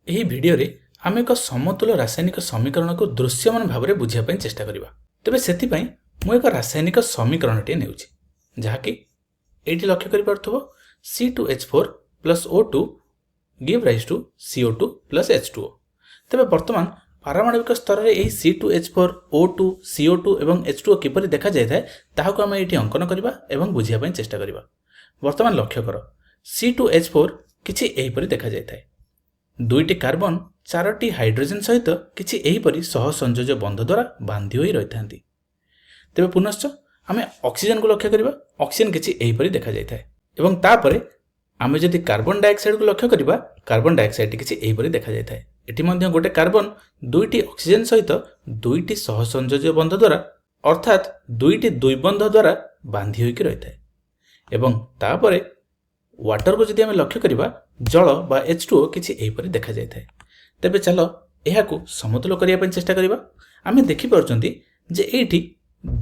ଏହି ଭିଡ଼ିଓରେ ଆମେ ଏକ ସମତୁଲ ରାସାୟନିକ ସମୀକରଣକୁ ଦୃଶ୍ୟମାନ ଭାବରେ ବୁଝିବା ପାଇଁ ଚେଷ୍ଟା କରିବା। ତେବେ ସେଥିପାଇଁ ମୁଁ ଏକ ରାସାୟନିକ ସମୀକରଣଟିଏ ନେଉଛି, ଯାହାକି ଏଇଠି ଲକ୍ଷ୍ୟ କରିପାରୁଥିବ C2H4 plus O2 give rise to CO2 plus H2O। ତେବେ ବର୍ତ୍ତମାନ ପାରମାଣବିକ ସ୍ତରରେ ଏହି C2H4, O2, CO2 ଏବଂ H2O କିପରି ଦେଖାଯାଇଥାଏ ତାହାକୁ ଆମେ ଏଇଠି ଅଙ୍କନ କରିବା ଏବଂ ବୁଝିବା ପାଇଁ ଚେଷ୍ଟା କରିବା। ବର୍ତ୍ତମାନ ଲକ୍ଷ୍ୟ କର, C2H4 କିଛି ଏହିପରି ଦେଖାଯାଇଥାଏ। ଦୁଇଟି କାର୍ବନ ଚାରୋଟି ହାଇଡ୍ରୋଜେନ ସହିତ କିଛି ଏହିପରି ସହସଂଯୋଜ ବନ୍ଧ ଦ୍ୱାରା ବାନ୍ଧି ହୋଇ ରହିଥାନ୍ତି। ତେବେ ପୁନଶ୍ଚ ଆମେ ଅକ୍ସିଜେନକୁ ଲକ୍ଷ୍ୟ କରିବା, ଅକ୍ସିଜେନ କିଛି ଏହିପରି ଦେଖାଯାଇଥାଏ ଏବଂ ତାପରେ ଆମେ ଯଦି କାର୍ବନ ଡାଇଅକ୍ସାଇଡକୁ ଲକ୍ଷ୍ୟ କରିବା, କାର୍ବନ ଡାଇଅକ୍ସାଇଡ କିଛି ଏହିପରି ଦେଖାଯାଇଥାଏ। ଏଠି ମଧ୍ୟ ଗୋଟେ କାର୍ବନ ଦୁଇଟି ଅକ୍ସିଜେନ ସହିତ ଦୁଇଟି ସହସଂଯୋଜ ବନ୍ଧ ଦ୍ୱାରା ଅର୍ଥାତ୍ ଦୁଇଟି ଦ୍ୱିବନ୍ଧ ଦ୍ୱାରା ବାନ୍ଧି ହୋଇକି ରହିଥାଏ ଏବଂ ତାପରେ ୱାଟରକୁ ଯଦି ଆମେ ଲକ୍ଷ୍ୟ କରିବା, ଜଳ ବା H2O କିଛି ଏହିପରି ଦେଖାଯାଇଥାଏ। ତେବେ ଚାଲ ଏହାକୁ ସମତୁଲ କରିବା ପାଇଁ ଚେଷ୍ଟା କରିବା। ଆମେ ଦେଖିପାରୁଛନ୍ତି ଯେ ଏଇଠି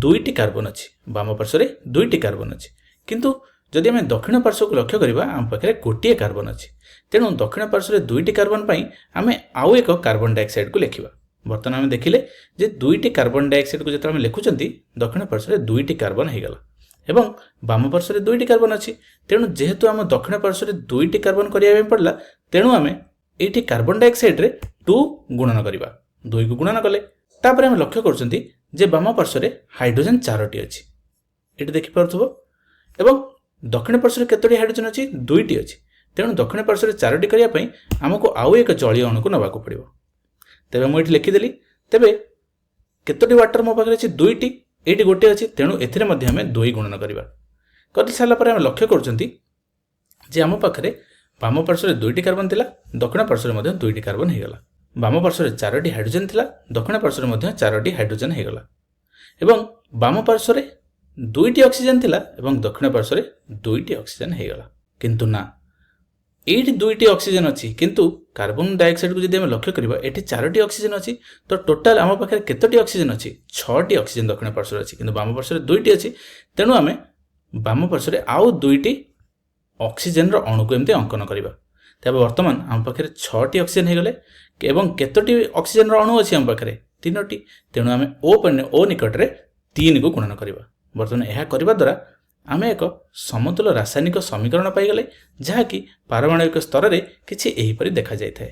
ଦୁଇଟି କାର୍ବନ ଅଛି, ବାମ ପାର୍ଶ୍ୱରେ ଦୁଇଟି କାର୍ବନ ଅଛି, କିନ୍ତୁ ଯଦି ଆମେ ଦକ୍ଷିଣ ପାର୍ଶ୍ୱକୁ ଲକ୍ଷ୍ୟ କରିବା ଆମ ପାଖରେ ଗୋଟିଏ କାର୍ବନ ଅଛି। ତେଣୁ ଦକ୍ଷିଣ ପାର୍ଶ୍ୱରେ ଦୁଇଟି କାର୍ବନ ପାଇଁ ଆମେ ଆଉ ଏକ କାର୍ବନ ଡାଇଅକ୍ସାଇଡକୁ ଲେଖିବା। ବର୍ତ୍ତମାନ ଆମେ ଦେଖିଲେ ଯେ ଦୁଇଟି କାର୍ବନ ଡାଇଅକ୍ସାଇଡକୁ ଯେତେବେଳେ ଆମେ ଲେଖୁଛନ୍ତି, ଦକ୍ଷିଣ ପାର୍ଶ୍ୱରେ ଦୁଇଟି କାର୍ବନ ହେଇଗଲା ଏବଂ ବାମ ପାର୍ଶ୍ୱରେ ଦୁଇଟି କାର୍ବନ ଅଛି। ତେଣୁ ଯେହେତୁ ଆମ ଦକ୍ଷିଣ ପାର୍ଶ୍ୱରେ ଦୁଇଟି କାର୍ବନ କରିବା ପାଇଁ ପଡ଼ିଲା, ତେଣୁ ଆମେ ଏଇଠି କାର୍ବନ ଡାଇଅକ୍ସାଇଡରେ 2 ଗୁଣନ କରିବା। 2କୁ ଗୁଣନ କଲେ ତାପରେ ଆମେ ଲକ୍ଷ୍ୟ କରୁଛନ୍ତି ଯେ ବାମ ପାର୍ଶ୍ୱରେ ହାଇଡ୍ରୋଜେନ 4ଟି ଅଛି, ଏଠି ଦେଖିପାରୁଥିବ ଏବଂ ଦକ୍ଷିଣ ପାର୍ଶ୍ୱରେ କେତୋଟି ହାଇଡ୍ରୋଜେନ ଅଛି? 2ଟି ଅଛି। ତେଣୁ ଦକ୍ଷିଣ ପାର୍ଶ୍ୱରେ 4ଟି କରିବା ପାଇଁ ଆମକୁ ଆଉ ଏକ ଜଳୀୟ ଅଣୁକୁ ନେବାକୁ ପଡ଼ିବ। ତେବେ ମୁଁ ଏଠି ଲେଖିଦେଲି। ତେବେ କେତୋଟି ୱାଟର ମୋ ପାଖରେ ଅଛି? 2ଟି, ଏଇଠି ଗୋଟିଏ ଅଛି, ତେଣୁ ଏଥିରେ ମଧ୍ୟ ଆମେ 2 ଗୁଣନ କରିବା। କରିସାରିଲା ପରେ ଆମେ ଲକ୍ଷ୍ୟ କରୁଛନ୍ତି ଯେ ଆମ ପାଖରେ ବାମ ପାର୍ଶ୍ୱରେ 2ଟି କାର୍ବନ ଥିଲା, ଦକ୍ଷିଣ ପାର୍ଶ୍ୱରେ ମଧ୍ୟ 2ଟି କାର୍ବନ ହେଇଗଲା। ବାମ ପାର୍ଶ୍ୱରେ 4ଟି ହାଇଡ୍ରୋଜେନ ଥିଲା, ଦକ୍ଷିଣ ପାର୍ଶ୍ୱରେ ମଧ୍ୟ 4ଟି ହାଇଡ୍ରୋଜେନ ହେଇଗଲା ଏବଂ ବାମ ପାର୍ଶ୍ୱରେ 2ଟି ଅକ୍ସିଜେନ ଥିଲା ଏବଂ ଦକ୍ଷିଣ ପାର୍ଶ୍ୱରେ 2ଟି ଅକ୍ସିଜେନ ହେଇଗଲା। କିନ୍ତୁ ନା, ଏଇଠି 2ଟି ଅକ୍ସିଜେନ ଅଛି, କିନ୍ତୁ କାର୍ବନ ଡାଇଅକ୍ସାଇଡକୁ ଯଦି ଆମେ ଲକ୍ଷ୍ୟ କରିବା, ଏଠି 4ଟି ଅକ୍ସିଜେନ ଅଛି। ତ ଟୋଟାଲ ଆମ ପାଖରେ କେତୋଟି ଅକ୍ସିଜେନ ଅଛି? 6ଟି ଅକ୍ସିଜେନ ଦକ୍ଷିଣ ପାର୍ଶ୍ୱରେ ଅଛି, କିନ୍ତୁ ବାମ ପାର୍ଶ୍ୱରେ 2ଟି ଅଛି। ତେଣୁ ଆମେ ବାମ ପାର୍ଶ୍ୱରେ ଆଉ 2ଟି ଅକ୍ସିଜେନର ଅଣୁକୁ ଏମିତି ଅଙ୍କନ କରିବା। ତେବେ ବର୍ତ୍ତମାନ ଆମ ପାଖରେ 6ଟି ଅକ୍ସିଜେନ ହେଇଗଲେ ଏବଂ କେତୋଟି ଅକ୍ସିଜେନର ଅଣୁ ଅଛି ଆମ ପାଖରେ? 3ଟି। ତେଣୁ ଆମେ O ନିକଟରେ 3କୁ ଗୁଣନ କରିବା। ବର୍ତ୍ତମାନ ଏହା କରିବା ଦ୍ୱାରା ଆମେ ଏକ ସମତୁଲ ରାସାୟନିକ ସମୀକରଣ ପାଇଗଲେ, ଯାହାକି ପାରମାଣବିକ ସ୍ତରରେ କିଛି ଏହିପରି ଦେଖାଯାଇଥାଏ।